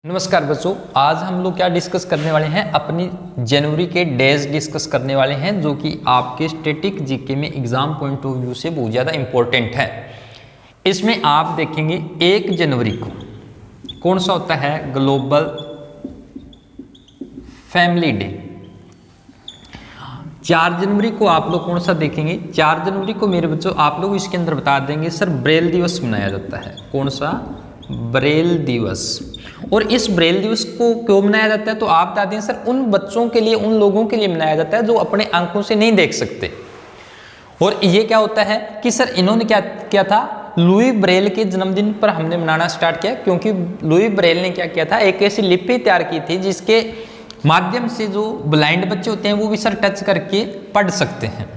नमस्कार बच्चों, आज हम लोग क्या डिस्कस करने वाले हैं, अपनी जनवरी के डेज डिस्कस करने वाले हैं जो कि आपके स्टैटिक जीके में एग्जाम पॉइंट ऑफ व्यू से बहुत ज़्यादा इंपॉर्टेंट है। इसमें आप देखेंगे 1 जनवरी को कौन सा होता है, ग्लोबल फैमिली डे। 4 जनवरी को आप लोग कौन सा देखेंगे, 4 जनवरी को मेरे बच्चों आप लोग इसके अंदर बता देंगे सर ब्रेल दिवस मनाया जाता है। कौन सा, ब्रेल दिवस। और इस ब्रेल दिवस को क्यों मनाया जाता है, तो आप बता दें सर उन बच्चों के लिए, उन लोगों के लिए मनाया जाता है जो अपने आंखों से नहीं देख सकते। और ये क्या होता है कि सर इन्होंने क्या किया था, लुई ब्रेल के जन्मदिन पर हमने मनाना स्टार्ट किया, क्योंकि लुई ब्रेल ने क्या किया था, एक ऐसी लिपि तैयार की थी जिसके माध्यम से जो ब्लाइंड बच्चे होते हैं वो भी सर टच करके पढ़ सकते हैं।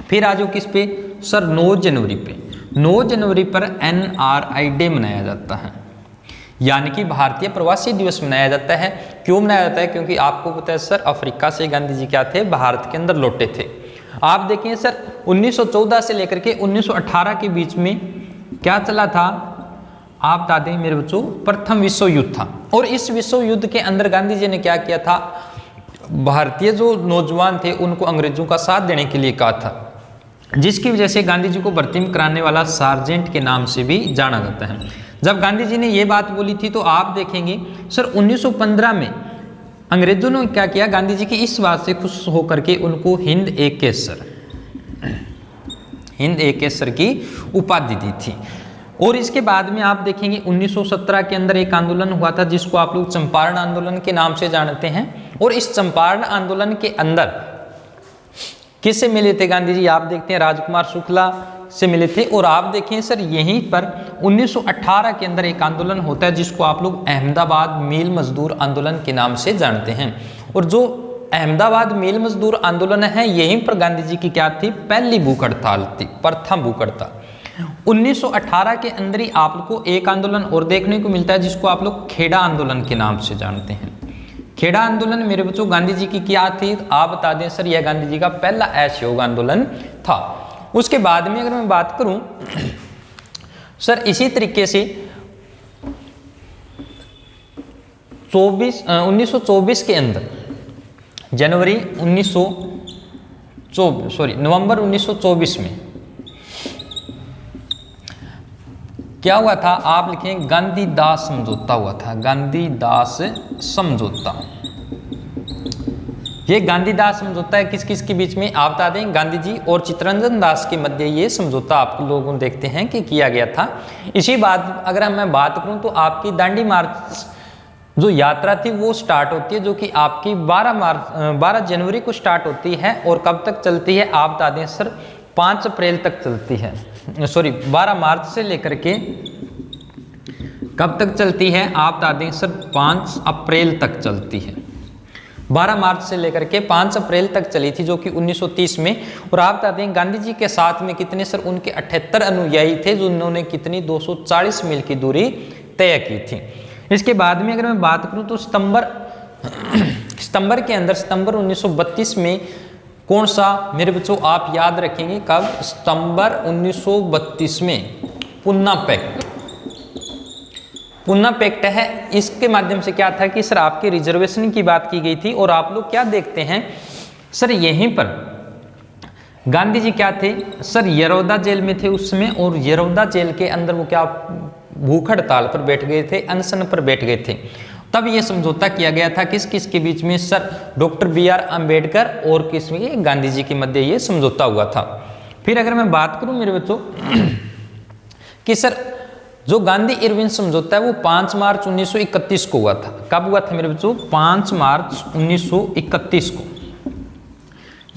फिर आ जाओ किस पे सर, 9 जनवरी पे। 9 जनवरी पर NRI डे मनाया जाता है, यानी कि भारतीय प्रवासी दिवस मनाया जाता है। क्यों मनाया जाता है, क्योंकि आपको पता है सर अफ्रीका से गांधी जी क्या थे, भारत के अंदर लौटे थे। आप देखें सर 1914 से लेकर के 1918 के बीच में क्या चला था, आप बता दें मेरे बच्चों, प्रथम विश्व युद्ध था। और इस विश्व युद्ध के अंदर गांधी जी ने क्या किया था, भारतीय जो नौजवान थे उनको अंग्रेजों का साथ देने के लिए कहा था, जिसकी वजह से गांधी जी को भर्ती कराने वाला सार्जेंट के नाम से भी जाना जाता है। जब गांधी जी ने ये बात बोली थी तो आप देखेंगे सर 1915 में अंग्रेजों ने क्या किया, गांधी जी की इस बात से खुश होकर के उनको हिंद ए केसर की उपाधि दी थी। और इसके बाद में आप देखेंगे 1917 के अंदर एक आंदोलन हुआ था जिसको आप लोग चंपारण आंदोलन के नाम से जानते हैं। और इस चंपारण आंदोलन के अंदर किससे मिले थे गांधी जी, आप देखते हैं राजकुमार शुक्ला से मिले थे। और आप देखें सर यहीं पर 1918 के अंदर एक आंदोलन होता है जिसको आप लोग अहमदाबाद मील मजदूर आंदोलन के नाम से जानते हैं। और जो अहमदाबाद मील मजदूर आंदोलन है, यहीं पर गांधी जी की क्या थी, पहली भूख हड़ताल थी, प्रथम भूख हड़ताल। 1918 के अंदर ही आप लोग को एक आंदोलन और देखने को मिलता है जिसको आप लोग खेड़ा आंदोलन के नाम से जानते हैं। खेड़ा आंदोलन मेरे बच्चों गांधी जी की क्या थी, आप बता दें सर, यह गांधी जी का पहला असहयोग आंदोलन था। उसके बाद में अगर मैं बात करूं सर, इसी तरीके से 1924 के अंदर नवंबर 1924 में क्या हुआ था, आप लिखें गांधी-दास समझौता हुआ था। गांधी-दास समझौता, ये गांधी-दास समझौता है किस किस के बीच में, आप बता दें, गांधी जी और चित्तरंजन दास के मध्य ये समझौता आप लोग देखते हैं कि किया गया था। इसी बात अगर मैं बात करूं तो आपकी दांडी मार्च जो यात्रा थी वो स्टार्ट होती है, जो कि आपकी 12 जनवरी को स्टार्ट होती है और कब तक चलती है, आप बता दें सर 5 अप्रैल तक चलती है। 12 मार्च से लेकर के कब तक चलती है, आप बता दें सर 5 अप्रैल तक चलती है। 12 मार्च से लेकर के 5 अप्रैल तक चली थी, जो कि 1930 में। और आप बता दें गांधी जी के साथ में कितने सर, उनके 78 अनुयायी थे, जो उन्होंने कितनी 240 मील की दूरी तय की थी। इसके बाद में अगर मैं बात करूं तो सितंबर के अंदर, सितंबर 1932 में कौन सा मेरे बच्चों आप याद रखेंगे, कब, सितंबर 1932 में पुन्ना पैक्ट है। इसके माध्यम से क्या था कि सर आपके रिजर्वेशन की बात की गई थी। और आप लोग क्या देखते हैं सर, यहीं पर गांधी जी क्या थे सर, यरौदा जेल में थे उस समय। और यरौदा जेल के अंदर वो क्या भूख हड़ताल पर बैठ गए थे, अनशन पर बैठ गए थे। तब ये समझौता किया गया था किस किस के बीच में सर, डॉक्टर BR अम्बेडकर और किस में, गांधी जी के मध्य ये समझौता हुआ था। फिर अगर मैं बात करूं मेरे बच्चों कि सर जो गांधी इरविन समझौता है वो 5 मार्च 1931 को हुआ था। कब हुआ था मेरे बच्चों, 5 मार्च 1931 को।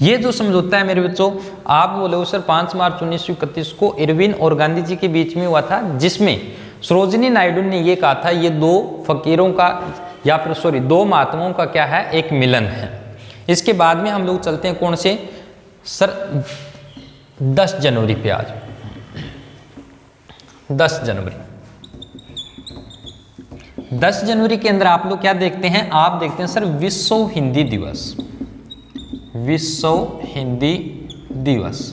ये जो समझौता है मेरे बच्चों, आप बोले सर 5 मार्च 1931 को इरविन और गांधी जी के बीच में हुआ था, जिसमें सरोजिनी नायडू ने ये कहा था, ये 2 फकीरों का या फिर 2 महात्माओं का क्या है, एक मिलन है। इसके बाद में हम लोग चलते हैं कौन से सर, 10 जनवरी पे। आज 10 जनवरी के अंदर आप लोग क्या देखते हैं, आप देखते हैं सर विश्व हिंदी दिवस। विश्व हिंदी दिवस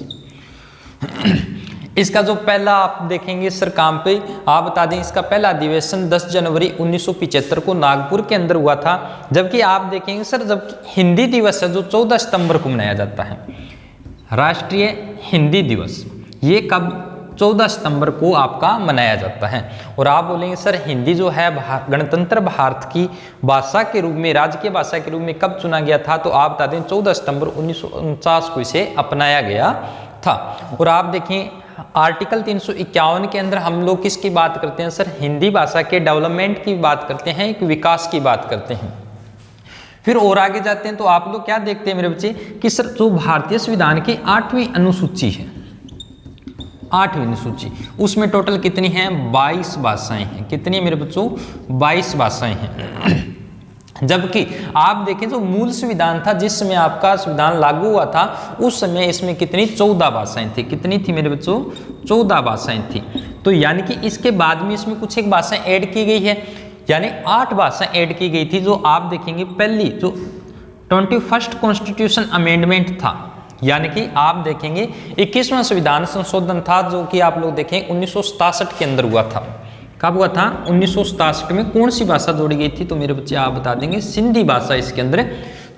इसका जो पहला आप देखेंगे सर काम पे आप बता दें, इसका पहला अधिवेशन 10 जनवरी 1975 को नागपुर के अंदर हुआ था। जबकि आप देखेंगे सर जब हिंदी दिवस है जो 14 सितंबर को मनाया जाता है, राष्ट्रीय हिंदी दिवस, ये कब 14 सितंबर को आपका मनाया जाता है। और आप बोलेंगे सर हिंदी जो है गणतंत्र भारत की भाषा के रूप में, राजकीय भाषा के रूप में कब चुना गया था, तो आप बता दें 14 सितंबर 1949 को इसे अपनाया गया था। और आप देखें आर्टिकल 351 के अंदर हम लोग किसकी बात करते हैं सर, हिंदी भाषा के डेवलपमेंट की बात करते हैं, एक विकास की बात करते हैं। फिर और आगे जाते हैं तो आप लोग क्या देखते हैं मेरे बच्चे कि सर जो भारतीय संविधान की 8वीं अनुसूची है, 8वीं अनुसूची, उसमें टोटल कितनी हैं, 22 भाषाएं हैं। कितनी मेरे बच्चों, 22 भाषाएं हैं। जबकि आप देखें जो मूल संविधान था, जिस समय आपका संविधान लागू हुआ था, उस समय इसमें कितनी 14 भाषाएं थी। कितनी थी मेरे बच्चों, 14 भाषाएं थी। तो यानी कि इसके बाद में इसमें कुछ एक भाषाएं ऐड की गई है, यानी 8 भाषाएं ऐड की गई थी। जो आप देखेंगे पहली जो 21st कॉन्स्टिट्यूशन अमेंडमेंट था, यानी कि आप देखेंगे 21वां संविधान संशोधन था, जो कि आप लोग देखें 1967 के अंदर हुआ था। कब हुआ था, 1967 में। कौन सी भाषा जोड़ी गई थी, तो मेरे बच्चे आप बता देंगे सिंधी भाषा इसके अंदर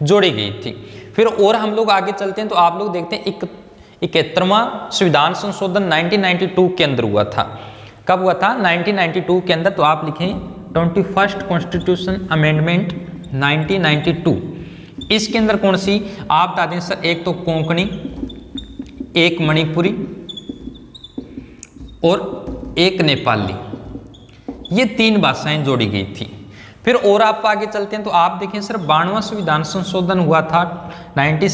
जोड़ी गई थी। फिर और हम लोग आगे चलते हैं तो आप लोग देखते हैं 71वां संविधान संशोधन 1992 के अंदर हुआ था। कब हुआ था, 1992 के अंदर। तो आप लिखें 21st कॉन्स्टिट्यूशन अमेंडमेंट 1992। इसके अंदर कौन सी आप बता दें सर, एक तो कोंकणी, एक मणिपुरी और एक नेपाली, ये 3 भाषाएं जोड़ी गई थी। फिर और आप आगे चलते हैं तो आप देखें सर 92वां संविधान संशोधन हुआ था 92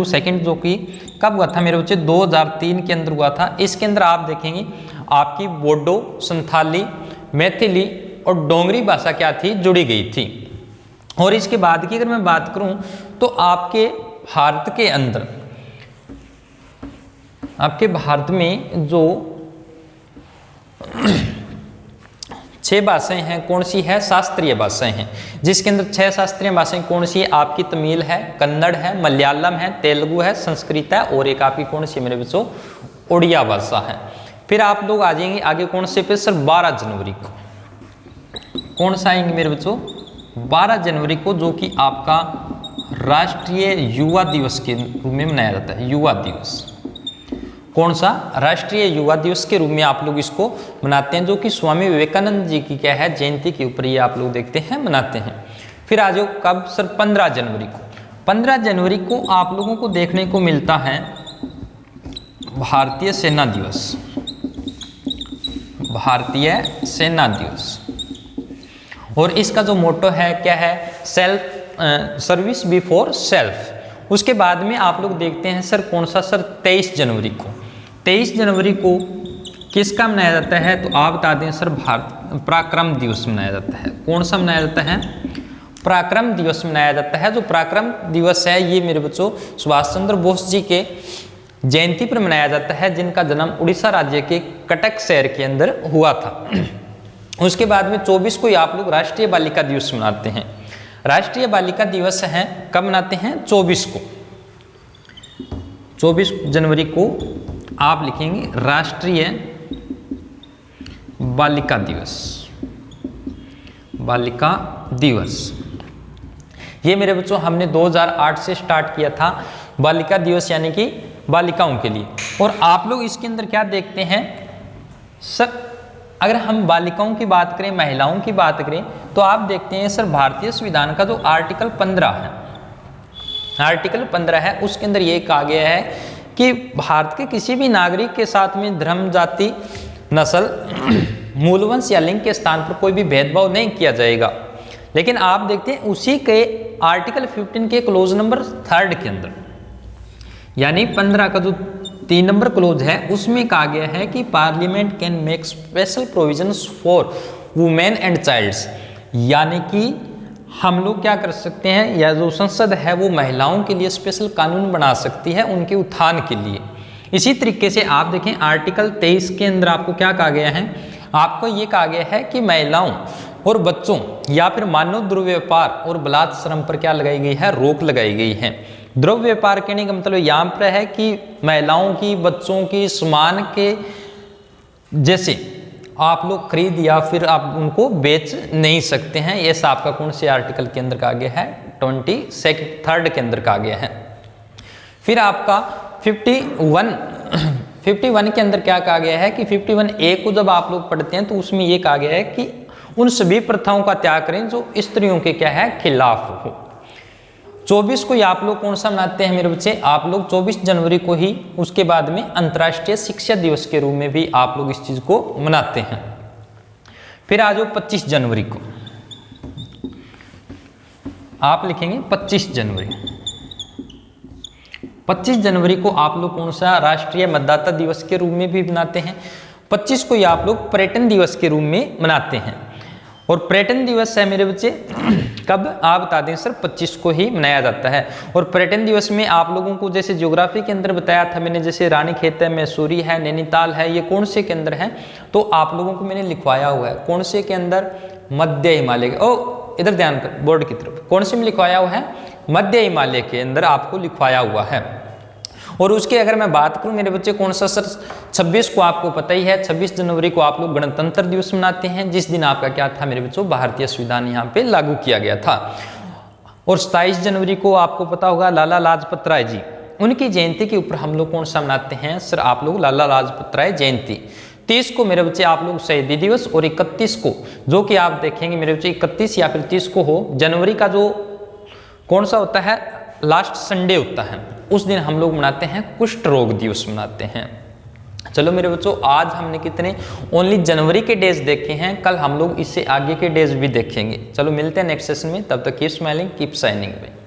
सेकेंड, जो कि कब हुआ था मेरे बच्चे, 2003 के अंदर हुआ था। इसके अंदर आप देखेंगे आपकी बोडो, संथाली, मैथिली और डोंगरी भाषा क्या थी, जुड़ी गई थी। और इसके बाद की अगर मैं बात करूं तो आपके भारत के अंदर, आपके भारत में जो 6 भाषाएं हैं, कौन सी है, शास्त्रीय भाषाएं हैं। जिसके अंदर 6 शास्त्रीय भाषाएं कौन सी है आपकी, तमिल है, कन्नड़ है, मलयालम है, तेलुगु है, संस्कृत है और एक आपकी कौन सी मेरे बच्चों, उड़िया भाषा है। फिर आप लोग आ जाएंगे आगे कौन से पे सर, 12 जनवरी को। कौन सा आएंगे मेरे बच्चों, 12 जनवरी को, जो कि आपका राष्ट्रीय युवा दिवस के रूप में मनाया जाता है। युवा दिवस, कौन सा, राष्ट्रीय युवा दिवस के रूप में आप लोग इसको मनाते हैं, जो कि स्वामी विवेकानंद जी की क्या है, जयंती के ऊपर ये आप लोग देखते हैं मनाते हैं। फिर आ जाओ कब सर, 15 जनवरी को। 15 जनवरी को आप लोगों को देखने को मिलता है भारतीय सेना दिवस। भारतीय सेना दिवस, और इसका जो मोटो है क्या है, सर्विस बिफोर सेल्फ। उसके बाद में आप लोग देखते हैं सर कौन सा सर, 23 जनवरी को। 23 जनवरी को किसका मनाया जाता है, तो आप बता दें सर, भारत पराक्रम दिवस मनाया जाता है। कौन सा मनाया जाता है, पराक्रम दिवस मनाया जाता है। जो पराक्रम दिवस है ये मेरे बच्चों सुभाष चंद्र बोस जी के जयंती पर मनाया जाता है, जिनका जन्म उड़ीसा राज्य के कटक शहर के अंदर हुआ था। उसके बाद में 24 को आप लोग राष्ट्रीय बालिका दिवस मनाते हैं। राष्ट्रीय बालिका दिवस है कब मनाते हैं, 24 को। 24 जनवरी को आप लिखेंगे राष्ट्रीय बालिका दिवस। बालिका दिवस ये मेरे बच्चों हमने 2008 से स्टार्ट किया था, बालिका दिवस यानी कि बालिकाओं के लिए। और आप लोग इसके अंदर क्या देखते हैं सर, अगर हम बालिकाओं की बात करें, महिलाओं की बात करें, तो आप देखते हैं सर भारतीय संविधान का जो आर्टिकल 15 है, आर्टिकल 15 है, उसके अंदर ये कहा गया है कि भारत के किसी भी नागरिक के साथ में धर्म, जाति, नस्ल, मूलवंश या लिंग के स्थान पर कोई भी भेदभाव नहीं किया जाएगा। लेकिन आप देखते हैं उसी के आर्टिकल 15 के क्लोज नंबर 3 के अंदर, यानी 15 का जो 3 नंबर क्लोज है, उसमें कहा गया है कि parliament can make special provisions for women and childs, यानी कि हम लोग क्या कर सकते हैं, या जो संसद है वो महिलाओं के लिए स्पेशल कानून बना सकती है उनके उत्थान के लिए। इसी तरीके से आप देखें आर्टिकल 23 के अंदर आपको क्या कहा गया है, आपको ये कहा गया है कि महिलाओं और बच्चों या फिर मानव दुर्व्यापार और बलात्कार श्रम पर क्या लगाई गई है, रोक लगाई गई है। द्रव्य व्यापार कहने का मतलब यहाँ पर है कि महिलाओं की, बच्चों की, सामान के जैसे आप लोग खरीद या फिर आप उनको बेच नहीं सकते हैं। ऐसा आपका कौन से आर्टिकल के अंदर कहा गया है? 23 के अंदर कहा गया है। फिर आपका 51 के अंदर क्या कहा गया है कि 51A को जब आप लोग पढ़ते हैं तो उसमें ये कहा गया है कि उन सभी प्रथाओं का त्याग करें जो स्त्रियों के क्या है, खिलाफ हो। 24 को आप लोग कौन सा मनाते हैं मेरे बच्चे? आप लोग 24 जनवरी को ही उसके बाद में अंतर्राष्ट्रीय शिक्षा दिवस के रूप में भी आप लोग इस चीज को मनाते हैं। फिर आ जाओ 25 जनवरी को, आप लिखेंगे 25 जनवरी। 25 जनवरी को आप लोग कौन सा राष्ट्रीय मतदाता दिवस के रूप में भी मनाते हैं। 25 को आप लोग पर्यटन दिवस के रूप में मनाते हैं। और पर्यटन दिवस है मेरे बच्चे कब? आप बता दें सर, 25 को ही मनाया जाता है। और पर्यटन दिवस में आप लोगों को जैसे ज्योग्राफी के अंदर बताया था मैंने, जैसे रानीखेत है, मैसूरी है, नैनीताल है, ये कौन से के अंदर है? तो आप लोगों को मैंने लिखवाया हुआ है कौन से के अंदर? मध्य हिमालय। ओ इधर ध्यान कर, बोर्ड की तरफ, कौन से में लिखवाया हुआ है? मध्य हिमालय के अंदर आपको लिखवाया हुआ है। और उसके अगर मैं बात करूं मेरे बच्चे कौन सा सर? 26 को आपको पता ही है, 26 जनवरी को आप लोग गणतंत्र दिवस मनाते हैं, जिस दिन आपका क्या था मेरे बच्चों? भारतीय संविधान यहाँ पे लागू किया गया था। और 27 जनवरी को आपको पता होगा लाला लाजपत राय जी, उनकी जयंती के ऊपर हम लोग कौन सा मनाते हैं सर? आप लोग लाला लाजपत राय जयंती। 30 को मेरे बच्चे आप लोग शहीदी दिवस। और 31 को, जो कि आप देखेंगे मेरे बच्चे 31 या फिर 30 को हो, जनवरी का जो कौन सा होता है? लास्ट संडे होता है, उस दिन हम लोग मनाते हैं कुष्ठ रोग दिवस मनाते हैं। चलो मेरे बच्चों, आज हमने कितने ओनली जनवरी के डेज देखे हैं, कल हम लोग इससे आगे के डेज भी देखेंगे। चलो मिलते हैं नेक्स्ट सेशन में, तब तक कीप स्माइलिंग कीप शाइनिंग में।